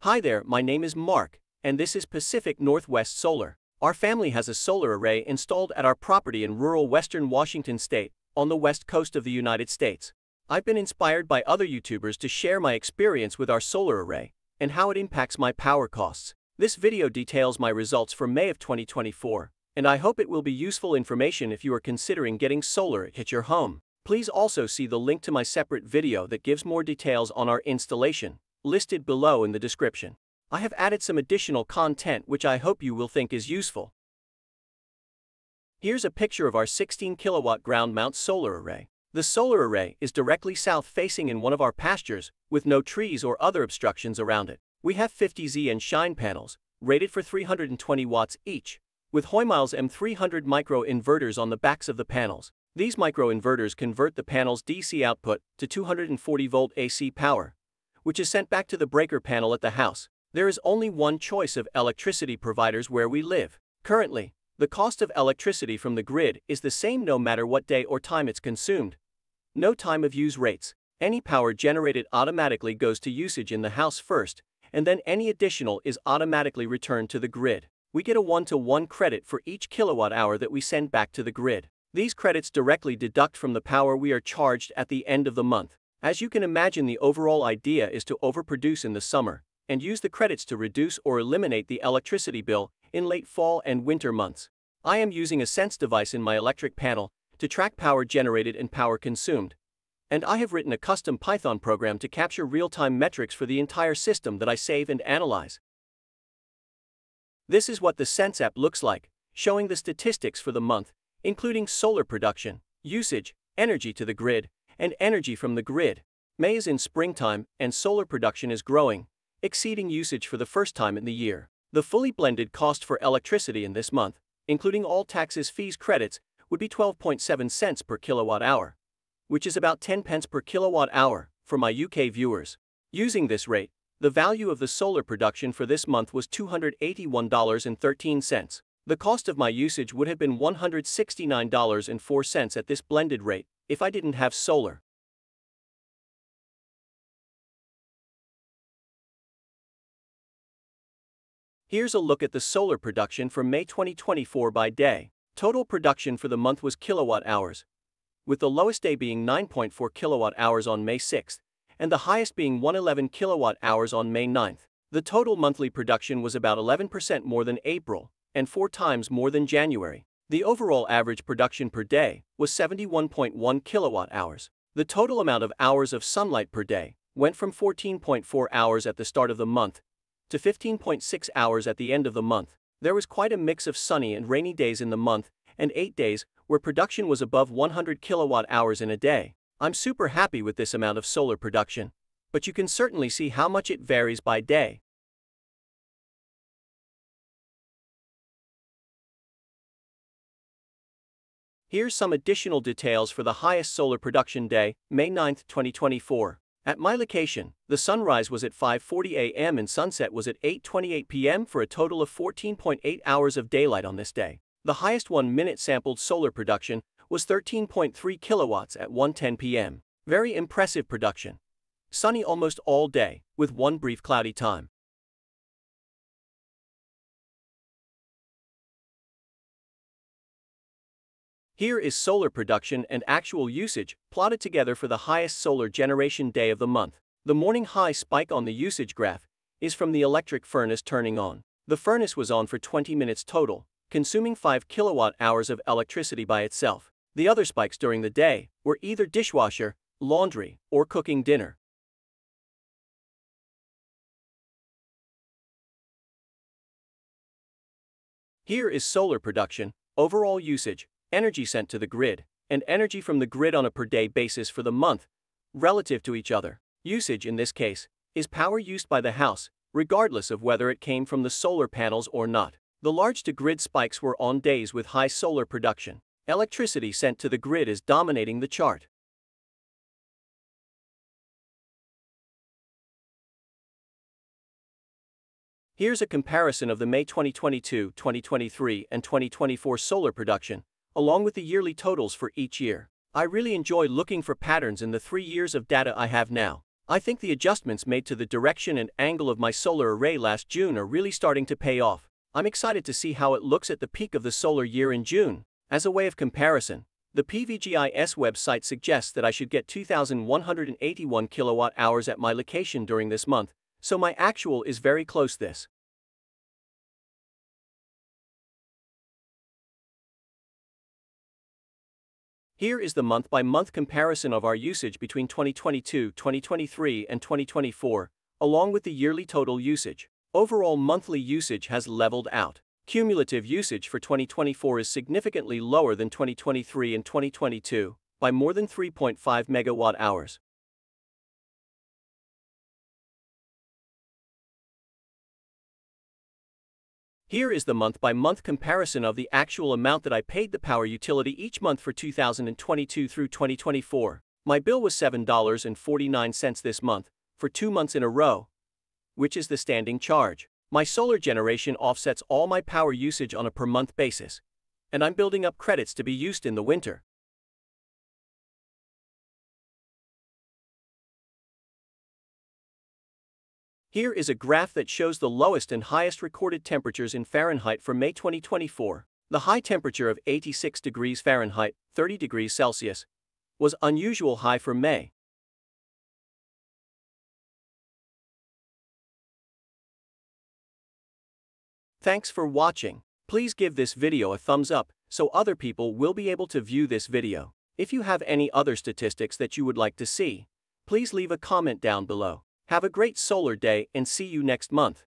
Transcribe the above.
Hi there, my name is Mark, and this is Pacific Northwest Solar. Our family has a solar array installed at our property in rural western Washington state, on the west coast of the United States. I've been inspired by other YouTubers to share my experience with our solar array, and how it impacts my power costs. This video details my results for May of 2024, and I hope it will be useful information if you are considering getting solar at your home. Please also see the link to my separate video that gives more details on our installation, listed below in the description. I have added some additional content which I hope you will think is useful. Here's a picture of our 16 kilowatt ground mount solar array. The solar array is directly south facing in one of our pastures, with no trees or other obstructions around it. We have 50 Z and Shine panels, rated for 320 watts each, with Hoymil's M300 micro inverters on the backs of the panels. These micro inverters convert the panel's DC output to 240 volt AC power, which is sent back to the breaker panel at the house. There is only one choice of electricity providers where we live. Currently, the cost of electricity from the grid is the same no matter what day or time it's consumed. No time of use rates. Any power generated automatically goes to usage in the house first, and then any additional is automatically returned to the grid. We get a 1-to-1 credit for each kilowatt hour that we send back to the grid. These credits directly deduct from the power we are charged at the end of the month. As you can imagine, the overall idea is to overproduce in the summer, and use the credits to reduce or eliminate the electricity bill in late fall and winter months. I am using a Sense device in my electric panel to track power generated and power consumed, and I have written a custom Python program to capture real-time metrics for the entire system that I save and analyze. This is what the Sense app looks like, showing the statistics for the month, including solar production, usage, energy to the grid, and energy from the grid. May is in springtime, and solar production is growing, exceeding usage for the first time in the year. The fully blended cost for electricity in this month, including all taxes, fees, credits, would be 12.7 cents per kilowatt hour, which is about 10 pence per kilowatt hour for my UK viewers. Using this rate, the value of the solar production for this month was $281.13. The cost of my usage would have been $169.04 at this blended rate if I didn't have solar. Here's a look at the solar production for May 2024 by day. Total production for the month was kilowatt hours, with the lowest day being 9.4 kilowatt hours on May 6th, and the highest being 111 kilowatt hours on May 9th. The total monthly production was about 11% more than April, and 4 times more than January. The overall average production per day was 71.1 kilowatt hours. The total amount of hours of sunlight per day went from 14.4 hours at the start of the month to 15.6 hours at the end of the month. There was quite a mix of sunny and rainy days in the month, and 8 days where production was above 100 kilowatt hours in a day. I'm super happy with this amount of solar production, but you can certainly see how much it varies by day. Here's some additional details for the highest solar production day, May 9, 2024. At my location, the sunrise was at 5:40 a.m. and sunset was at 8:28 p.m. for a total of 14.8 hours of daylight on this day. The highest 1-minute sampled solar production was 13.3 kilowatts at 1:10 p.m. Very impressive production. Sunny almost all day, with one brief cloudy time. Here is solar production and actual usage plotted together for the highest solar generation day of the month. The morning high spike on the usage graph is from the electric furnace turning on. The furnace was on for 20 minutes total, consuming 5 kilowatt hours of electricity by itself. The other spikes during the day were either dishwasher, laundry, or cooking dinner. Here is solar production, overall usage, energy sent to the grid, and energy from the grid on a per-day basis for the month, relative to each other. Usage in this case is power used by the house, regardless of whether it came from the solar panels or not. The large-to-grid spikes were on days with high solar production. Electricity sent to the grid is dominating the chart. Here's a comparison of the May 2022, 2023, and 2024 solar production, along with the yearly totals for each year. I really enjoy looking for patterns in the 3 years of data I have now. I think the adjustments made to the direction and angle of my solar array last June are really starting to pay off. I'm excited to see how it looks at the peak of the solar year in June. As a way of comparison, the PVGIS website suggests that I should get 2,181 kilowatt hours at my location during this month, so my actual is very close this. Here is the month-by-month comparison of our usage between 2022, 2023, and 2024, along with the yearly total usage. Overall monthly usage has leveled out. Cumulative usage for 2024 is significantly lower than 2023 and 2022, by more than 3.5 megawatt hours. Here is the month-by-month comparison of the actual amount that I paid the power utility each month for 2022 through 2024. My bill was $7.49 this month, for 2 months in a row, which is the standing charge. My solar generation offsets all my power usage on a per-month basis, and I'm building up credits to be used in the winter. Here is a graph that shows the lowest and highest recorded temperatures in Fahrenheit for May 2024. The high temperature of 86 degrees Fahrenheit, 30 degrees Celsius, was unusual high for May. Thanks for watching. Please give this video a thumbs up so other people will be able to view this video. If you have any other statistics that you would like to see, please leave a comment down below. Have a great solar day and see you next month.